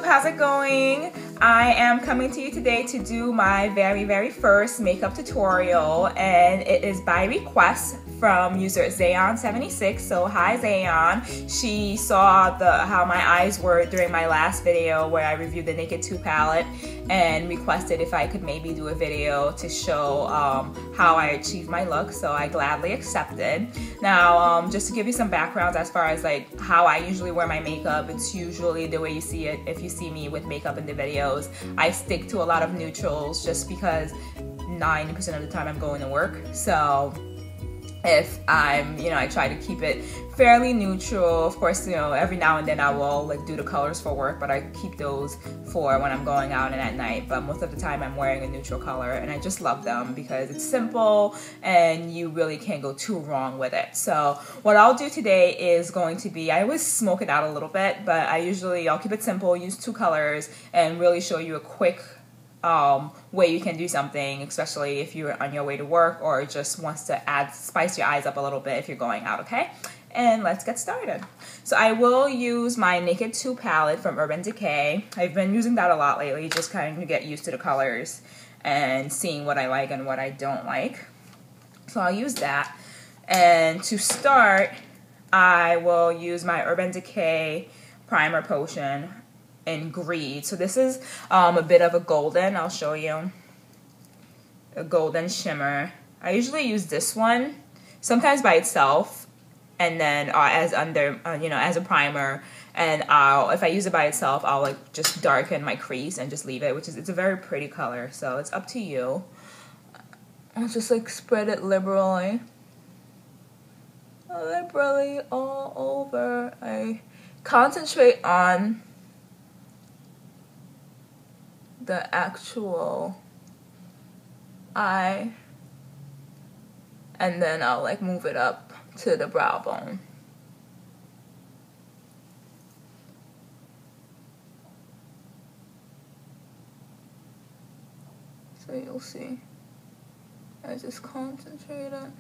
how's it going? I am coming to you today to do my very first makeup tutorial, and it is by request from user Zayon76. So hi Zayon. She saw how my eyes were during my last video where I reviewed the Naked 2 palette and requested if I could maybe do a video to show how I achieved my look, so I gladly accepted. Now just to give you some background as far as like how I usually wear my makeup, it's usually the way you see it if you see me with makeup in the videos. I stick to a lot of neutrals just because 90% of the time I'm going to work. So if I'm, I try to keep it fairly neutral. Of course, every now and then I will like do the colors for work, but I keep those for when I'm going out and at night. But most of the time I'm wearing a neutral color, and I just love them because it's simple and you really can't go too wrong with it. So what I'll do today is going to be, I always smoke it out a little bit, but I'll keep it simple, use 2 colors, and really show you a quick way you can do something, especially if you're on your way to work or just wants to spice your eyes up a little bit if you're going out, okay? And let's get started. So I will use my Naked 2 palette from Decay. I've been using that a lot lately, just kind of get used to the colors and seeing what I like and what I don't like. So I'll use that. And to start, I will use my Decay Primer Potion in Greed. So this is a bit of a golden, I'll show you, a golden shimmer. I usually use this one sometimes by itself, and then as as a primer, and if I use it by itself, I'll like just darken my crease and just leave it, it's a very pretty color, so it's up to you. I'll just like spread it liberally all over. I concentrate on the actual eye, and then I'll like move it up to the brow bone. So you'll see, I just concentrate it.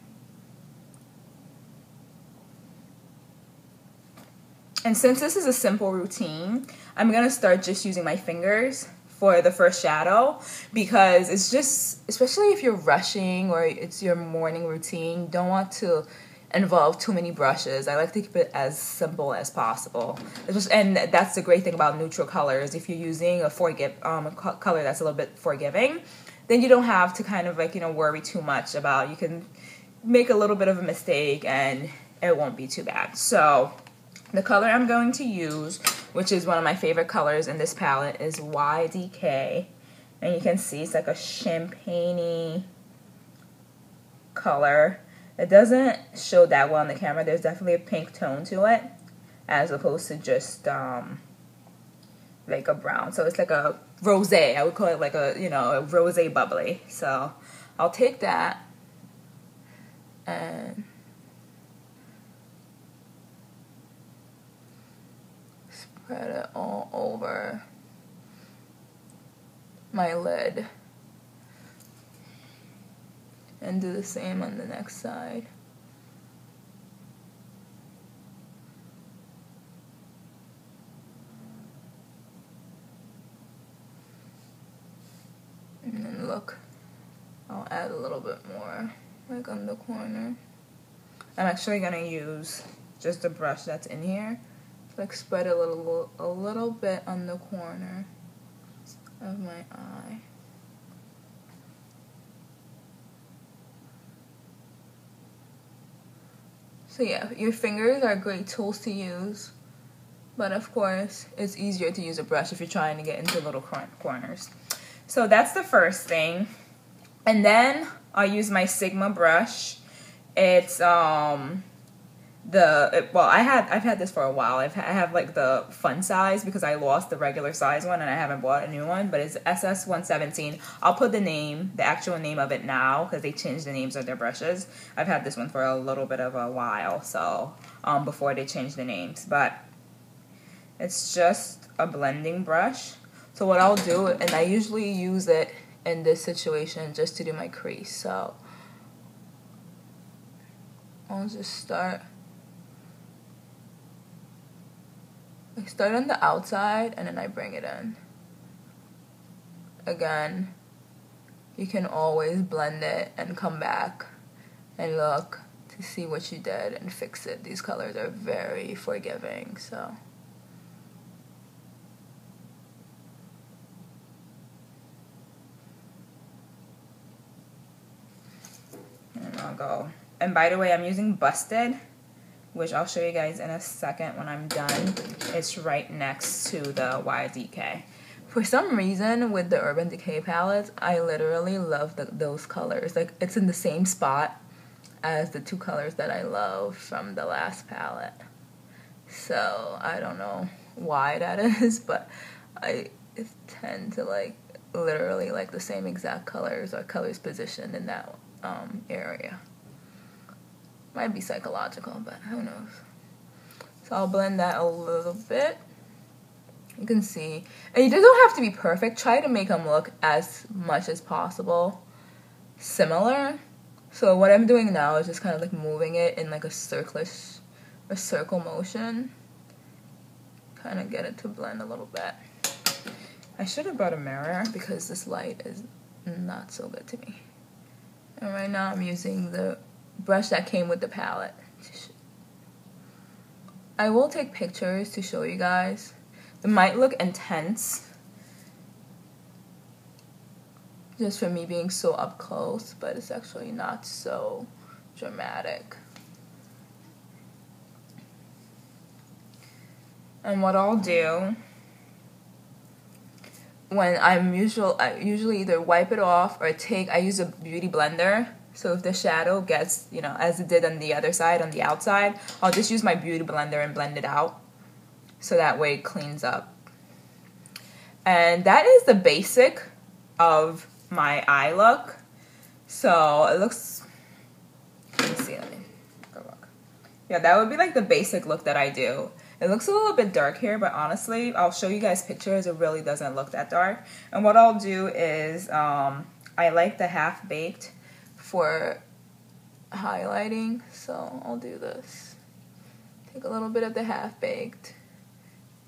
And since this is a simple routine, I'm gonna start just using my fingers for the first shadow, because it's just, especially if you're rushing or it's your morning routine, you don't want to involve too many brushes. I like to keep it as simple as possible. And that's the great thing about neutral colors. If you're using a color that's a little bit forgiving, then you don't have to kind of like, worry too much about, you can make a little bit of a mistake and it won't be too bad. So the color I'm going to use, which is one of my favorite colors in this palette, is Decay. And you can see it's like a champagne-y color. It doesn't show that well on the camera. There's definitely a pink tone to it, as opposed to just like a brown. So it's like a rosé. I would call it like a, a rosé bubbly. So I'll take that and spread it all over my lid, and do the same on the next side. And then look, I'll add a little bit more, like on the corner. I'm actually gonna use just a brush that's in here, like spread a little bit on the corner of my eye. So yeah, your fingers are great tools to use, but of course it's easier to use a brush if you're trying to get into little corners. So that's the first thing. And then I'll use my Sigma brush. It's I've had this for a while. I have like the fun size because I lost the regular size one and I haven't bought a new one, but it's SS117. I'll put the actual name of it now because they changed the names of their brushes. I've had this one for a little bit of a while, so before they changed the names, but it's just a blending brush. So what I'll do, and I usually use it in this situation just to do my crease, so I'll just start I start on the outside and then I bring it in. Again, you can always blend it and come back and look to see what you did and fix it. These colors are very forgiving, so. And I'll go. And by the way, I'm using Busted, which I'll show you guys in a second when I'm done. It's right next to the Decay. For some reason, with the Urban Decay palettes, I literally love those colors. Like, it's in the same spot as the two colors that I love from the last palette. So, I don't know why that is, but I tend to like literally like the same exact colors or colors positioned in that area. Might be psychological, but who knows. So I'll blend that a little bit. You can see, and it doesn't have to be perfect. Try to make them look as much as possible similar. So what I'm doing now is just kind of like moving it in like a circle motion. Kind of get it to blend a little bit. I should have brought a mirror because this light is not so good to me. And right now I'm using the brush that came with the palette. I will take pictures to show you guys. It might look intense just for me being so up close, but it's actually not so dramatic. And what I'll do when I usually either wipe it off or I use a beauty blender. So if the shadow gets, you know, as it did on the other side, on the outside, I'll just use my beauty blender and blend it out. So that way it cleans up. And that is the basic of my eye look. So it looks, let me see, let me go look. Yeah, that would be like the basic look that I do. It looks a little bit dark here, but honestly, I'll show you guys pictures. It really doesn't look that dark. And what I'll do is, I like the half-baked for highlighting. So I'll do this. Take a little bit of the half-baked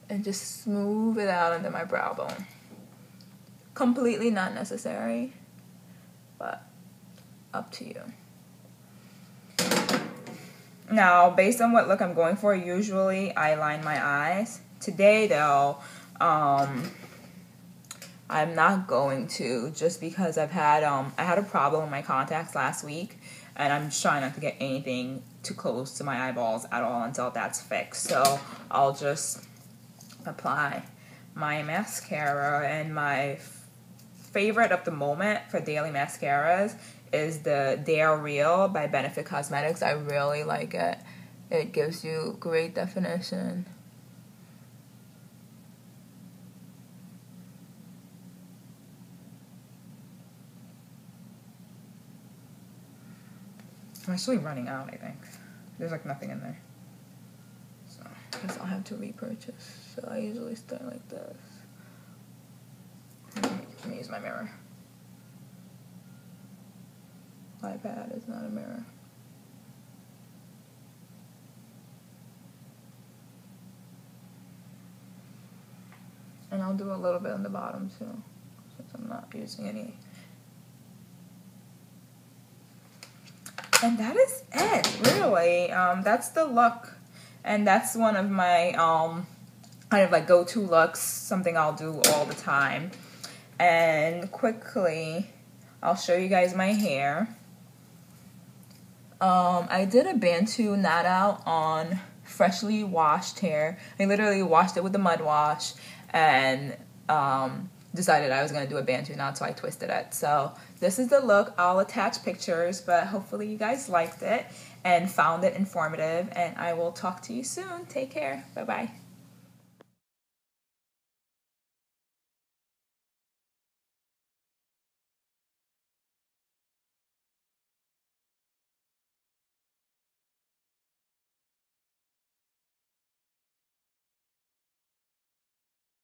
and just smooth it out under my brow bone. Completely not necessary, but up to you. Now, based on what look I'm going for, usually I line my eyes. Today, though, I'm not going to, just because I had a problem with my contacts last week, and I'm just trying not to get anything too close to my eyeballs at all until that's fixed. So I'll just apply my mascara, and my favorite of the moment for daily mascaras is the Dare Real by Benefit Cosmetics. I really like it. It gives you great definition. I'm actually running out, I think. There's like nothing in there. So I guess I'll have to repurchase. So I usually start like this. Let me use my mirror. iPad is not a mirror. And I'll do a little bit on the bottom too, since I'm not using any. And that is it, really. That's the look. And that's one of my kind of like go-to looks, something I'll do all the time. And quickly, I'll show you guys my hair. I did a Bantu Knot Out on freshly washed hair. I literally washed it with the mud wash and decided I was going to do a Bantu knot, so I twisted it. So this is the look. I'll attach pictures, but hopefully you guys liked it and found it informative, and I will talk to you soon. Take care. Bye-bye.